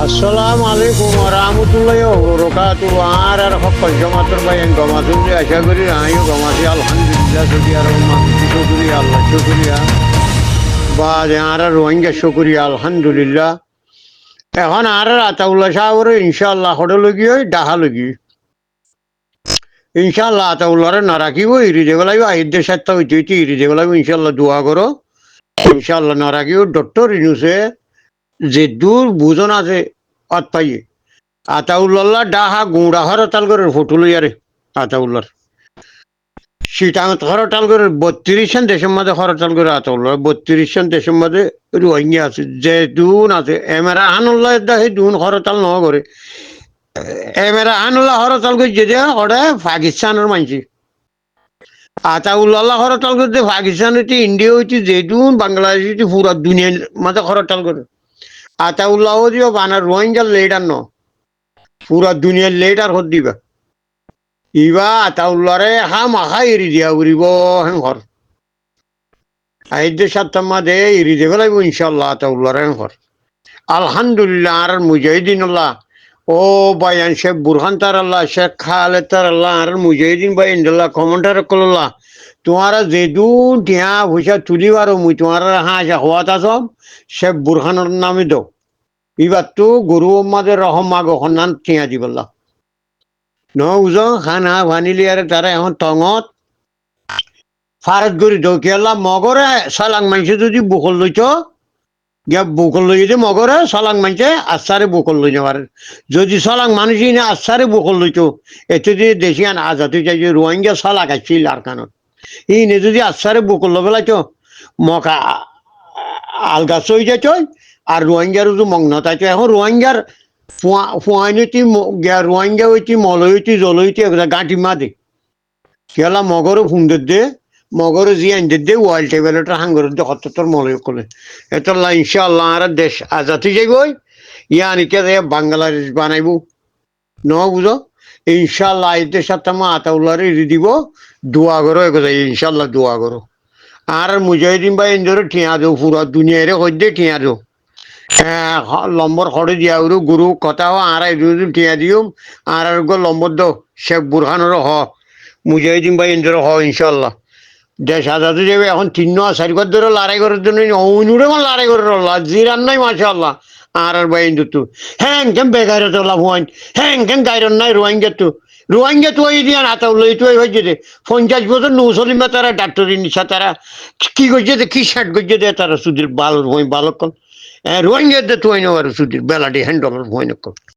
আসসালামু আলাইকুম ওয়া রাহমাতুল্লাহি ওয়া বারাকাতুহু। আর সকল জমাতের ভাইয়েন গমাতুন যে আশা করি আমিও গমাছি আলহামদুলিল্লাহ। সৌদি আরব মাকি শুকরিয়া আল্লাহ শুকরিয়া বা আর রোহিঙ্গা শুকরিয়া আলহামদুলিল্লাহ। এখন আর আতাউল্লাহ সাহেবের ইনশাআল্লাহ হড়ে লগি ওই ডাহা লগি ইনশাআল্লাহ আতাউল্লাহরে না রাখিব ইরি যেগুলাই আহিদের সাথে হইতে হইতে ইরি যেগুলাই ইনশাআল্লাহ দোয়া করো। ইনশাআল্লাহ না রাখিব ডক্টর ইনুসে যে দূর বুঝন আছে অত পাইয়ে আতাউল্লাহ ডাহা গুঁড়া হরতাল করে ফটো লইয়ারে আতাউল্লাহর সিটাঙত হরতাল করে 32 দেশের মধ্যে হরতাল করে আতাউল্লাহ 32 দেশের মধ্যে রোহিঙ্গা আছে যে দুন আছে এমেরা আনুল্লাহ সেই দুন হরতাল ন করে এমেরা আনুল্লাহ হরতাল করে যে ওটা পাকিস্তানের মানছি আতাউল্লাহ হরতাল করতে পাকিস্তান হইতে ইন্ডিয়া হইতে যে দুন বাংলাদেশ হইতে পুরা দুনিয়ার মাঝে হরতাল করে আতাউল্লাহ দিও বানার রোহিঙ্গার লিডার ন পুরা দুনিয়ার লিডার হত দিবা ইবা আতাউল্লাহরে মাখা এরি দিয়া উড়িব হেঙ্কর আইদের সাতমা দে এরি দেবে লাগবো ইনশাল্লাহ আতাউল্লাহরে হেঙ্কর আলহামদুলিল্লাহ। আর মুজাহিদিন আল্লাহ ও বায়ান শেখ বুরহান তার আল্লাহ শেখ খালেদ তার আল্লাহ আর মুজাহিদিন বাই ইন্দাল্লাহ কমান্ডার কল্লাহ তোমারা যেদুন টিয়া পয়সা তুলিবার মুই তোমার হাসা হওয়াত আস শেখ বুরহানের নামে দাও এবার তো গরু মাদের রহম মাগ সন্ধান টিয়া দিবল্লা ন উজ খানা ভানিলি আর তারা এখন টঙত ফারত করে দৌকিয়াল্লা মগরে সালাং মানছে যদি বুকল লইছ গিয়া বুকল লই যে মগরে সালাং মানছে আশ্বারে বুকল লই যাবার যদি সালাং মানুষই না আশ্বারে বুকল লইছ এতে যদি দেশিয়ান আজাদ হয়ে যায় যে রোহিঙ্গা সালাক আসছিল আর কানত ই নে যদি আশ্বারে বুকল লবে লাইছ মকা আলগাছ হয়ে যাইছ আর রোহিঙ্গার যে মগ্নতা এখন রোহিঙ্গার ফুয়াইনতি রোহিঙ্গা হইতি মলয়তি জলয়তি গাঁটি মাদে কেলা মগরও ফুন্দের দে মগর জি আইনদের দে ওয়াইল্ড টেবিলেটার হাঙ্গর দে হত্তর মলয় করলে এতলা ইনশাআল্লাহ আর দেশ আজাতি যাইব ইয়ানিকে বাংলাদেশ বানাইব ন বুঝো ইনশাআল্লাহ এদের সাথে মা আতাউল্লাহর এড়ি দিব দোয়া করো এগোজাই ইনশাআল্লাহ দোয়া করো। আর মুজাহিদিন ভাই এদের ঠিয়া দেও পুরা দুনিয়ারে হইতে ঠিয়া দেও লম্বর খড়ে দিয়া গুরু কথা আর টিয়া দিও আর লম্বর দো শেখ বুরহানের হ মুজাহিদিন ভাই এদের হ ইনশাল্লাহ দেশ আজাদ যাবে। এখন 3-4 ধরে লড়াই করার জন্য অনুরে আমার লড়াই করে জিরান নাই মাশাআল্লাহ আর ভাই এদের তো হ্যাঁ কেন বেগারে তো লাভ হয় হ্যাঁ কেন গাইরন নাই রোহিঙ্গা তো ওই দিয়া আতাউল্লাহ তো এই হয়েছে 50 বছর নৌসলিমা তারা ডাক্তারি নিশা তারা কি করছে কি শার্ট করছে দে তারা সুদীর বাল বালক রোহিঙ্গা তুই নেওয়ার সুদীর বেলাটি হ্যান্ডল হয় না।